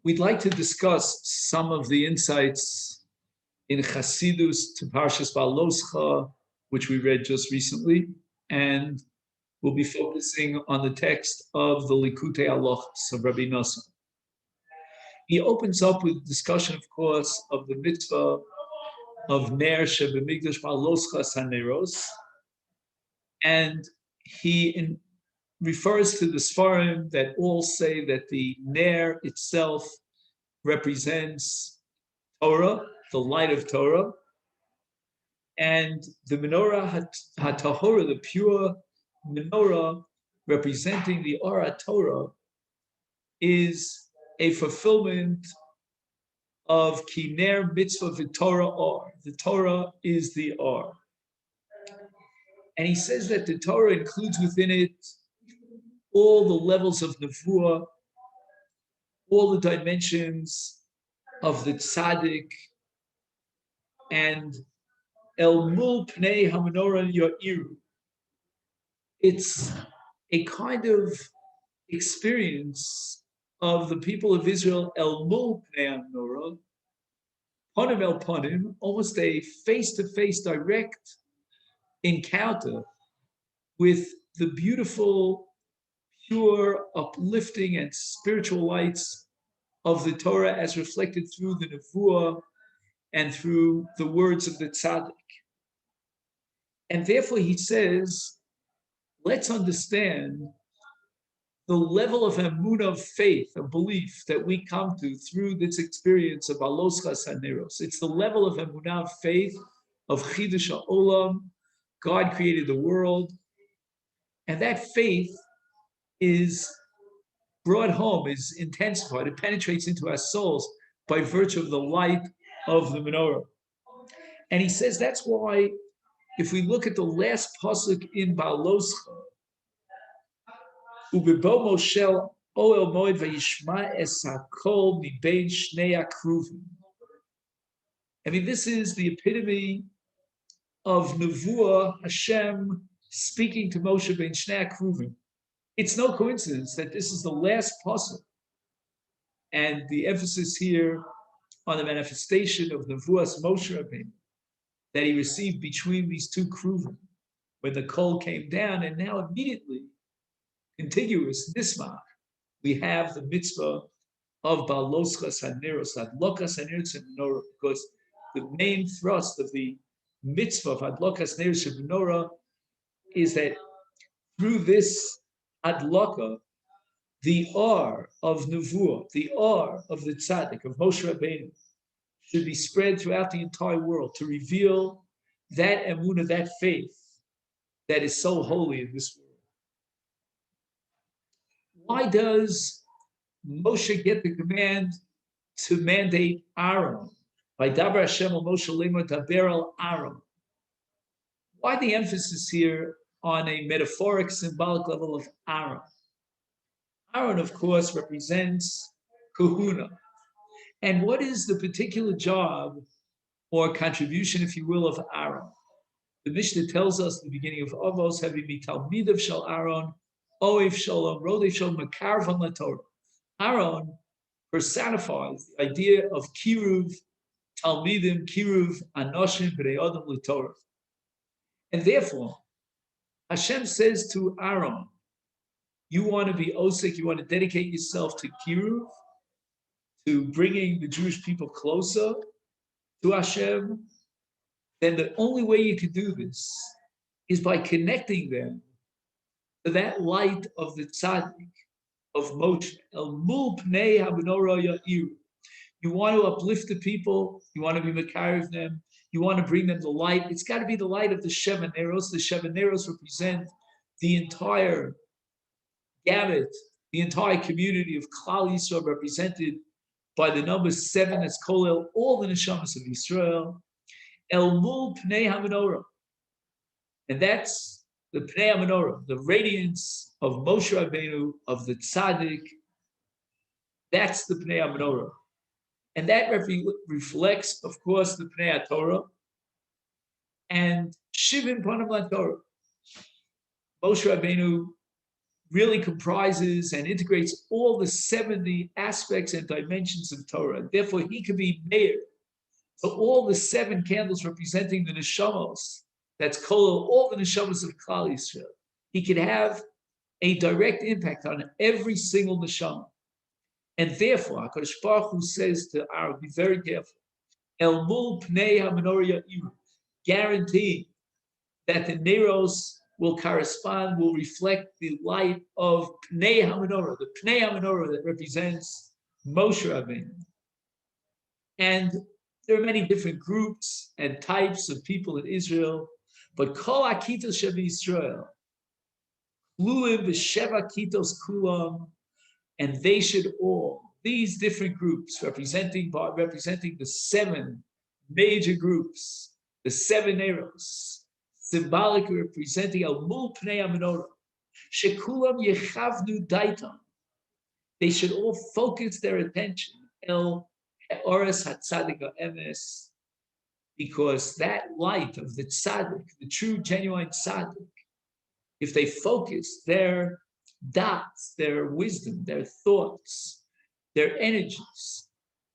We'd like to discuss some of the insights in Chassidus to Parshas Bahaaloscha, which we read just recently, and we'll be focusing on the text of the Likutei Halachos of Rabbi Nosson. He opens up with discussion, of course, of the mitzvah of Ner Shebemigdash Bahaaloscha Saneros, and he refers to the Sfarim that all say that the Ner itself represents Torah, the light of Torah, and the menorah HaTahora, the pure menorah representing the Or Torah, is a fulfillment of Kiner Mitzvah V'Torah Or. The Torah is the Or. And he says that the Torah includes within it all the levels of Nevuah, all the dimensions of the Tzaddik, and El Mul Pnei HaMenorah Ya'iru. It's a kind of experience of the people of Israel, El Mul Pnei HaMenorah, Ponim El Ponim, almost a face-to-face direct encounter with the beautiful, pure, uplifting, and spiritual lights of the Torah as reflected through the Nevuah and through the words of the Tzaddik. And therefore he says, let's understand the level of emunah, of faith, of belief that we come to through this experience of Bahaaloscha Saneros. It's the level of emunah, of faith, of Chidush HaOlam. God created the world, and that faith is brought home, is intensified, it penetrates into our souls by virtue of the light of the menorah. And he says that's why, if we look at the last pasuk in Bahaaloscha, Ubebo Moshel Oel Moed Vayishma Es Hakol Mibein Shnei Akruvim. I mean, this is the epitome of Nevuah, Hashem speaking to Moshe Ben Shnei Akruvim. It's no coincidence that this is the last pasuk, and the emphasis here on the manifestation of Nevuah's Moshe Rabbeinu that he received between these two kruvim when the kol came down, and now immediately, contiguous nismach, we have the mitzvah of Bahaaloscha Saneros, Adlokas Saneros Menorah, because the main thrust of the mitzvah of Adlokas Saneros Menorah is that through this Adloka, the Or of Nevuah, the Or of the Tzaddik, of Moshe Rabbeinu, should be spread throughout the entire world to reveal that emunah, that faith that is so holy in this world. Why does Moshe get the command to mandate Aaron? By Dabar Hashem al Moshe Lemor Daber al Aaron. Why the emphasis here on a metaphoric, symbolic level of Aaron? Aaron, of course, represents kahuna. And what is the particular job or contribution, if you will, of Aaron? The Mishnah tells us at the beginning of Avos, having me Talmidav Shel Aaron, Oev Shalom, Rodev Shalom, Makarvan LaTorah. Aaron personifies the idea of Kiruv, Talmidim, Kiruv, Anoshim, B'nei Adam LaTorah. And therefore, Hashem says to Aaron, you want to be osik, you want to dedicate yourself to Kiruv, to bringing the Jewish people closer to Hashem, then the only way you can do this is by connecting them to that light of the Tzaddik, of Moshe. El Mul Pnei HaMenorah Ya'iru. You want to uplift the people, you want to be Makarev them, you want to bring them the light. It's got to be the light of the Sheva Neros. The Sheva Neros represent the entire gamut, the entire community of Klal Yisrael, represented by the number 7 as Kolel, all the neshamas of Israel. El Mul Pnei HaMenorah. And that's the Pnei HaMenorah, the radiance of Moshe Rabbeinu, of the Tzaddik. That's the Pnei HaMenorah. And that reflects, of course, the Pnei HaTorah and Shivim Panim LaTorah. Moshe Rabbeinu really comprises and integrates all the 70 aspects and dimensions of Torah. Therefore, he could be mayor. So all the 7 candles representing the neshamos, that's kol, all the neshamos of Klal Yisrael. He could have a direct impact on every single neshama. And therefore, HaKadosh Baruch Hu says to Aaron, be very careful. El mul pnei ha-menorah ya'iru, guaranteeing that the neros will correspond, will reflect the light of pnei ha-menorah, the pnei ha-menorah that represents Moshe Rabbeinu. And there are many different groups and types of people in Israel, but kol akitos shebi Yisrael, luim v'sheva kitos kulam, and they should all, these different groups representing the 7 major groups, the 7 eros, symbolically representing al mul pnei ha-menorah, shekulam yechavnu daitam. They should all focus their attention el Oras HaTzadik HaEmes, because that light of the tzaddik, the true, genuine tzaddik, if they focus their dots, their wisdom, their thoughts, their energies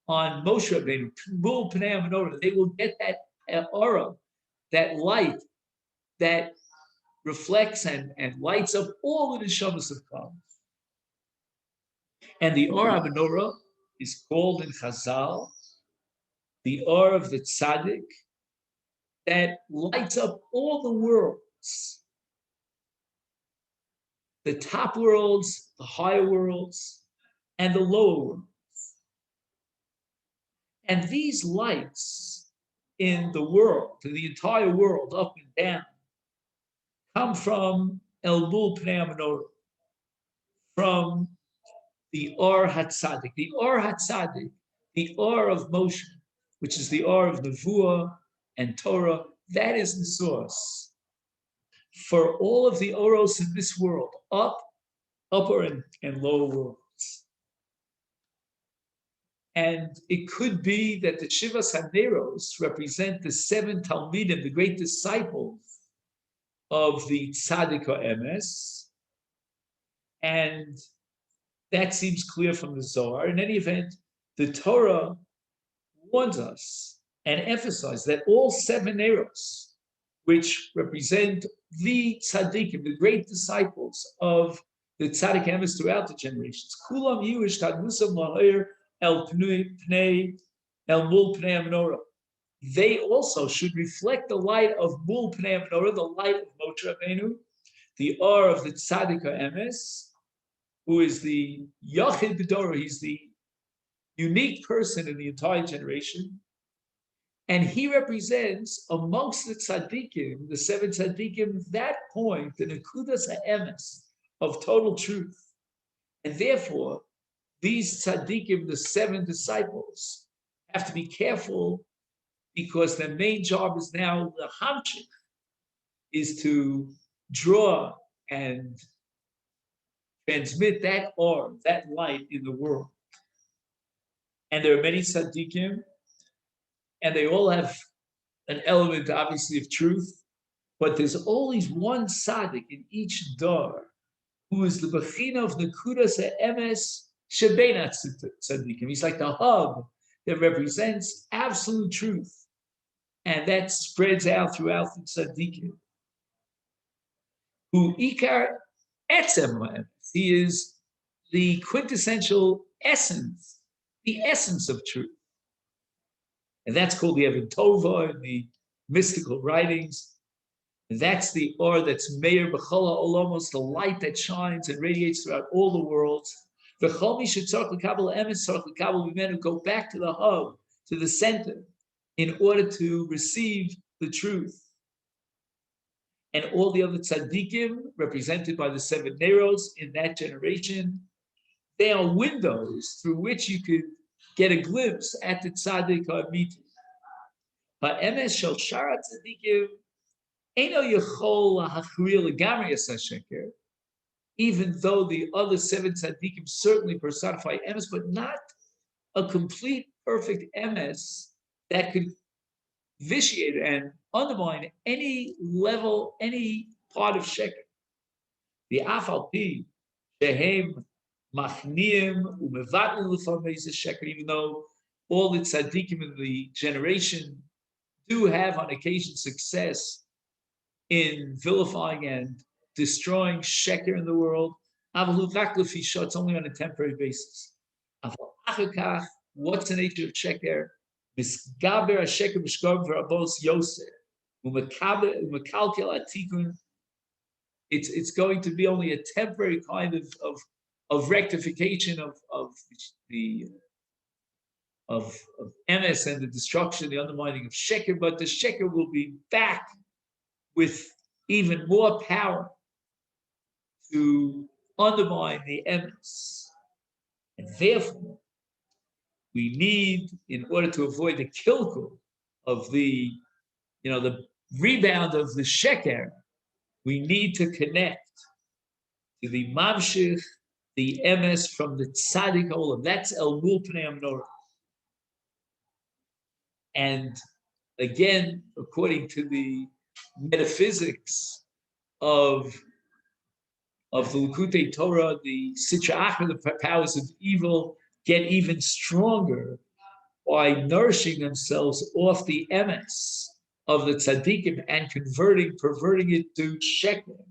on Moshe Rabbeinu, Mul Pnei HaMenorah, they will get that aura, that light that reflects and lights up all the neshamas of God. And the Or HaMenorah is called in Chazal the Or of the Tzaddik that lights up all the worlds, the top worlds, the higher worlds, and the lower worlds. And these lights in the world, in the entire world, up and down, come from El Mul Pnei HaMenorah, from the Or HaTzadik. The Or HaTzadik, the Or of Moshe, which is the Or of Nevuah and Torah, that is the source for all of the Oros in this world, upper and lower worlds. And it could be that the Shivas HaNeros represent the 7 Talmidim, the great disciples of the Tzaddik HaEmes, and that seems clear from the Zohar. In any event, the Torah warns us and emphasizes that all 7 Eros, which represent the tzaddikim, the great disciples of the tzaddik emes throughout the generations, kulam yuish tadmusam lahir el pnei el mul pnei ha-menorah. They also should reflect the light of mul pnei ha-menorah, the light of Moshe Rabbeinu, the Or of the tzaddik emes, who is the Yachid B'Dorah, he's the unique person in the entire generation. And he represents, amongst the tzaddikim, the 7 tzaddikim, that point, the nekudas ha'emes, of total truth. And therefore, these tzaddikim, the 7 disciples, have to be careful, because their main job is now, the hamchik, is to draw and transmit that or, that light in the world. And there are many tzaddikim, and they all have an element, obviously, of truth, but there's always one tzaddik in each dar who is the bechina of nekudas ha'emes shebein tzaddikim. He's like the hub that represents absolute truth, and that spreads out throughout the tzaddikim. Who ikar etzem ha'emes. He is the quintessential essence, the essence of truth. And that's called the Even Tova in the mystical writings. And that's the Or that's Meir B'chol Olamos, the light that shines and radiates throughout all the worlds. V'chol mi shetzarech l'kabel emes tzarech l'kabel mimenu, go back to the hub, to the center, in order to receive the truth. And all the other tzaddikim, represented by the 7 Neros in that generation, they are windows through which you could get a glimpse at the tzaddik ha'amiti. Ha'emes shel shara tzaddikim eino yachol ha'chriya legamri as hasheker, even though the other 7 tzaddikim certainly personify emes, but not a complete, perfect emes that could vitiate and undermine any level, any part of sheker. The afal pi shehem machniim umevatlu l'famei sheker, even though all the tzaddikim in the generation do have on occasion success in vilifying and destroying sheker in the world, it's only on a temporary basis. What's the nature of sheker? Misgaber sheker mishkor v'rabos yoser umekalkel atikun. It's going to be only a temporary kind of rectification of the of emes and the destruction, the undermining of sheker, but the sheker will be back with even more power to undermine the emes. And therefore, we need, in order to avoid the kilkul of the rebound of the sheker, we need to connect to the mamshich, the emes from the tzaddik olam. That's el mul pnei hamnorah. And again, according to the metaphysics of the Likutei Torah, the Sitra Achra, the powers of evil, get even stronger by nourishing themselves off the emes of the tzaddikim and perverting it to sheker.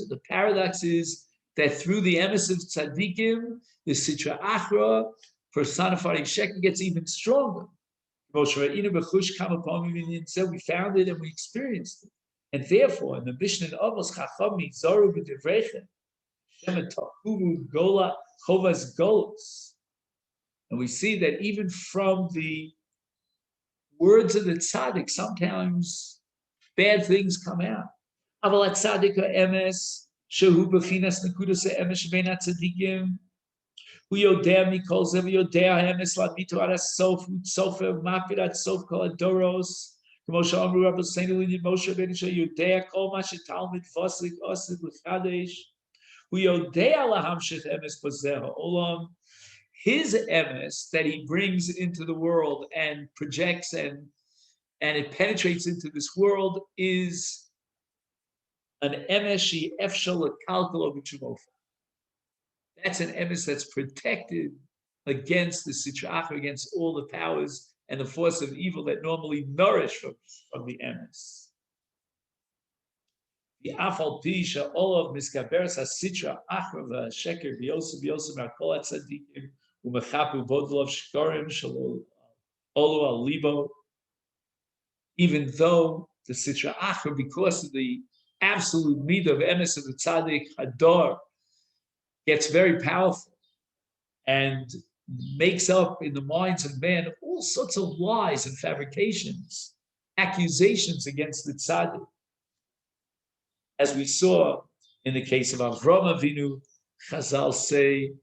The paradox is that through the emes of tzaddikim, the Sitra Achra, personifying sheker, gets even stronger. We found it and we experienced it. And therefore, in the Mishnah in Avos, Chachami, Zoru b'divreichem, Shemet Tachuvu Gola Chovas Golos. And we see that even from the words of the tzaddik, sometimes bad things come out. Aval tzaddik emes, shehu b'chinas nekudas emes shebein tzaddikim. Hu yodea mikol zev yodea emes lamito ad sof utsofer mapid ad sof kol adoros. Moshe Amru Rabbi Seinu Linyan Moshe Ben Isha Yodea Kol Ma Shetalmid Vosik Osid L'Chadesh Hu Yodea Lahamshich Emes Pozeha Olam. His emes that he brings into the world and projects and it penetrates into this world is an emes she efshal kalkalo b'tshuvot. That's an emes that's protected against the Sitra Achra, against all the powers and the force of evil that normally nourish from the emes. The afal pisha olav miskaberes hasitra achra v'sheker b'yosem ha'kol hatzadikim u'mechapu bodlov shkorim shalol olu al libo. Even though the sitra achra, because of the absolute need of emes of the tzaddik hador, gets very powerful and makes up in the minds of men all sorts of lies and fabrications, accusations against the tzaddik. As we saw in the case of Avram Avinu, Chazal say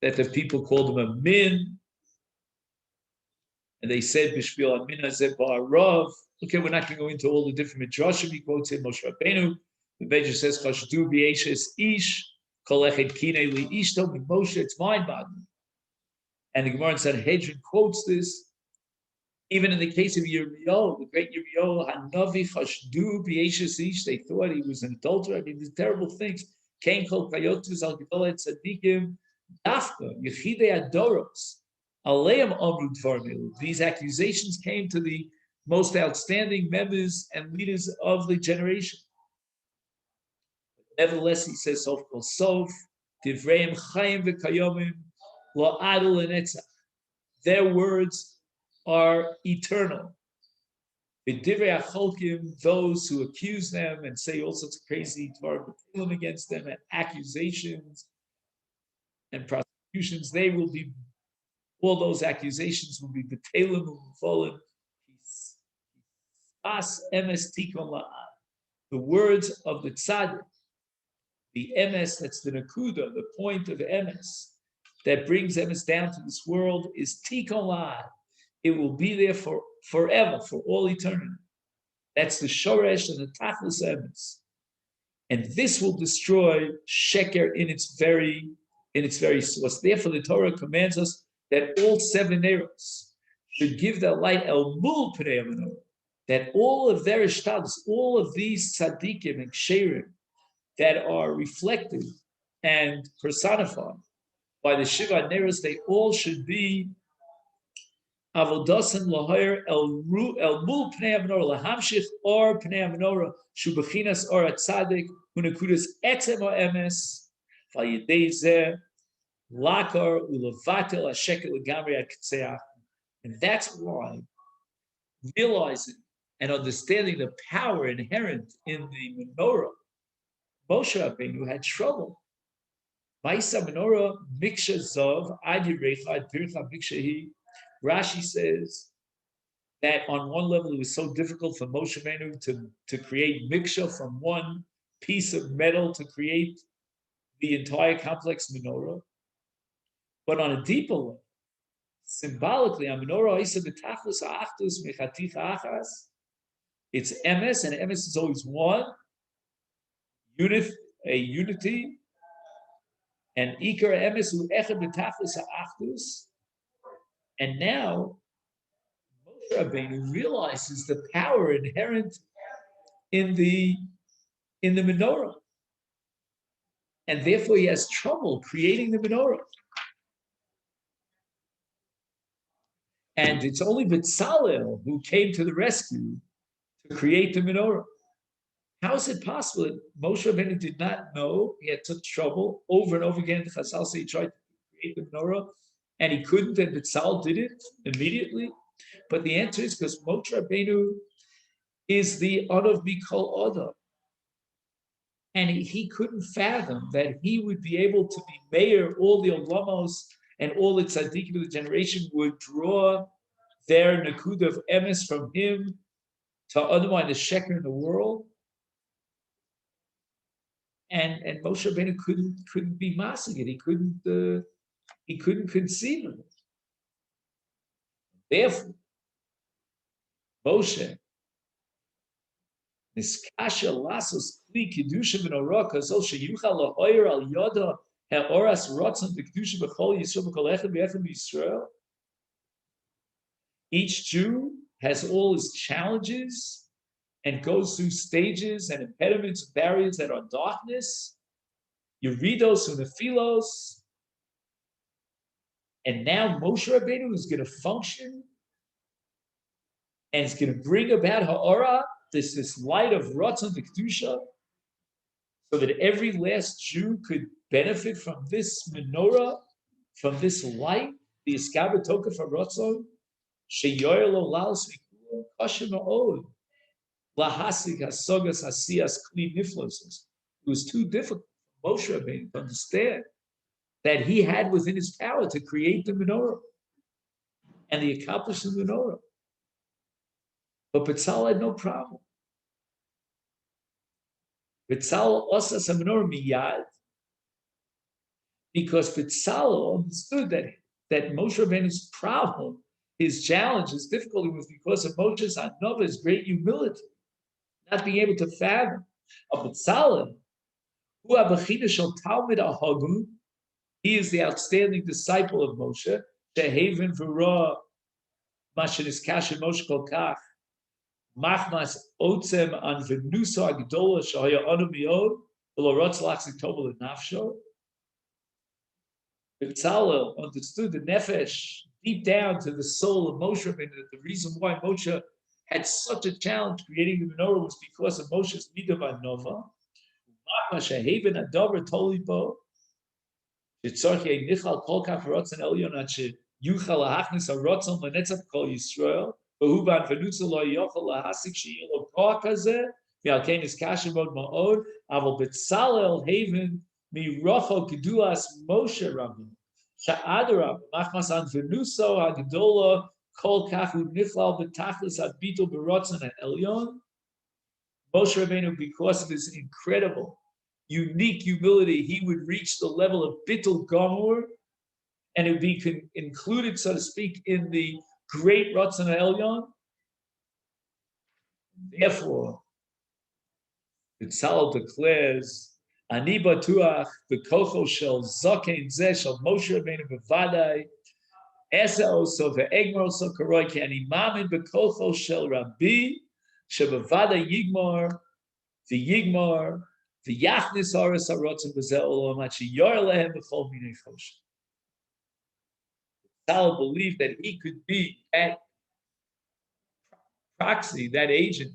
that the people called him a min, and they said, Bishbil Amin Hazeh Ba'arav. Okay, we're not going to go into all the different midrashim. He quotes in Moshe Rabbeinu. The Medrash says, Chashdu b'yeshes ish, kol eched kinei li ishto, Moshe, it's mind-boggling. And the Gemara in Sanhedrin quotes this. Even in the case of Yirmiyahu, the great Yirmiyahu, Hanavi Chashdu b'yeshes ish, they thought he was an adulterer. I mean, these terrible things. Kain kol kayotus al gedolet tzadikim, dafka, yechidei adoros, aleim amru dvarim. These accusations came to the most outstanding members and leaders of the generation. Nevertheless, he says, Sof kol sof, divreim chayim v'kayomim, lo adol lenetzach. Their words are eternal. V'divrei acholkim, those who accuse them and say all sorts of crazy dvarim against them and accusations and prosecutions, they will be, all those accusations will be betelim u'mufolim. As emes tikon la'ad. The words of the tzaddik, the emes, that's the nakuda, the point of emes, that brings emes down to this world is tikon la'ad. It will be there for forever, for all eternity. That's the shoresh and the tachlis emes. And this will destroy sheker in its very source. Therefore, the Torah commands us that all seven eros should give their light el mul pnei hamnorah. that all of their ishtados, all of these tzaddikim and ksherim that are reflected and personified by the Shiva Neros, they all should be avodasan lahoyer el mul pnei menorah lahamshich or pnei menorah shubachinas or atzadik hunekudas etzem o emes vayidei zeh lakar ulavatel hashekel legamri akitzeach. And that's why realizing and understanding the power inherent in the menorah, Moshe Rabbeinu had trouble. Ma'isa menorah miksha zov adi reicha pircha miksha. Rashi says that on one level it was so difficult for Moshe Rabbeinu to create miksha from one piece of metal to create the entire complex menorah. But on a deeper level, symbolically, a menorah isa betachlis ha'achdus mechaticha achas. It's emes, and emes is always one, a unity, and ikar emes hu echad betachlis ha'achdus. And now Moshe Rabbeinu realizes the power inherent in the menorah, and therefore he has trouble creating the menorah. And it's only Betzalel who came to the rescue to create the menorah. How is it possible that Moshe Rabbeinu did not know? He had such trouble over and over again. Chazal say he tried to create the menorah, and he couldn't, and Betzalel did it immediately. But the answer is because Moshe Rabbeinu is the Adav Mikol Adam. And he couldn't fathom that he would be able to be mayor, all the Olamos and all the tzaddikim of the generation would draw their nakuda of emes from him to undermine the sheker in the world. And Moshe Rabbeinu couldn't be massing it. He couldn't conceive of it. Therefore, Moshe niskasha lasos kli kedusha menorah kazol sheyuchal lahoyer al yoda ha'oras rotzon b'kedusha b'chol yisrael b'kol echad v'echad b'Yisrael. Each Jew has all his challenges and goes through stages and impediments, barriers that are darkness. Yeridos u'nefilos. And now Moshe Rabbeinu is going to function and it's going to bring about ha'orah, this light of Ratzon V'Kedusha, so that every last Jew could benefit from this menorah, from this light, the Iskaber Toka for Ratzon, Sheyoyer Lo Laos V'Kulam Kashim Ha'od, Lahasik HaSogas Hasiyas Kli Niflosos. It was too difficult for Moshe Rabbeinu to understand that he had within his power to create the menorah and the accomplish the menorah. But Betzalel had no problem. Betzalel osas menorah miyad, because Betzalel understood that Moshe Rabbeinu's problem, his challenge, his difficulty was because of Moshe's anava's great humility, not being able to fathom. Of Betzalel, who abachina shel talmid ahagun, he is the outstanding disciple of Moshe. Shehaven v'ra mashen iskashen Moshe kol kach. Machmas otzem an venusa agdola shahaya anu miod v'lorotz lachzik tobel nafsho. Betzalel understood the nefesh deep down to the soul of Moshe Rabbeinu, that the reason why Moshe had such a challenge creating the menorah was because of Moshe's midah v'anova. Machmas shehaven adover tolibo. Yitzorchi nichal kol kach rotzen elyon at sheyuchal lahachnis harotzon lenetzach kol Yisrael. Behuban venutza lo yochal lahasik sheilo koach hazeh v'alkein iskashem bod ma'od aval Betzalel haven mirocho kedulas Moshe Rabbeinu sha'adarab machmas an venuso hagdola kol kachu nichlal betachlis adbitul berotzen ha'elyon. Moshe Rabbeinu, because of his incredible, unique humility, he would reach the level of Bittul Gomor, and it would be included, so to speak, in the great Ratzon Elyon. Therefore, Betzalel declares, Ani batuach b'kocho shel zaken zeh shel Moshe Rabbeinu b'vadai esa oso ve'egmar oso karoi ki ani mamin b'kocho shel Rabbi Shebavada Yigmar, the Yigmar, the Yachnis Aris Harotzim B'Zeh Olam Achi Yor Lehem B'Chol Minei Choshen. Tal believed that he could be that proxy, that agent,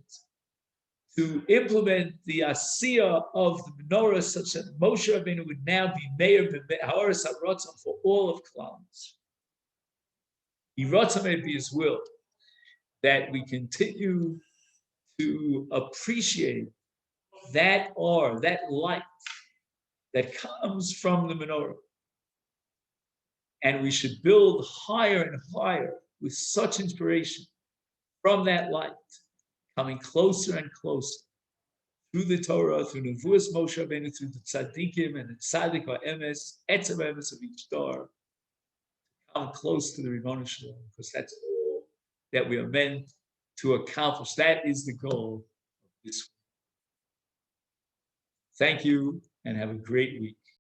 to implement the Asiya of the menorah such that Moshe Rabbeinu would now be Meir Ha'aris HaRotzim for all of Klal Yisrael. He may be his will that we continue to appreciate that or that light that comes from the menorah. And we should build higher and higher with such inspiration from that light, coming closer and closer through the Torah, through Nevuas Moshe Rabbeinu, through the Tzaddikim and the Tzaddik Emes, Etzav Emes of each star, come close to the Ribono Shel Olam, because that's all that we are meant to accomplish. That is the goal of this week. Thank you and have a great week.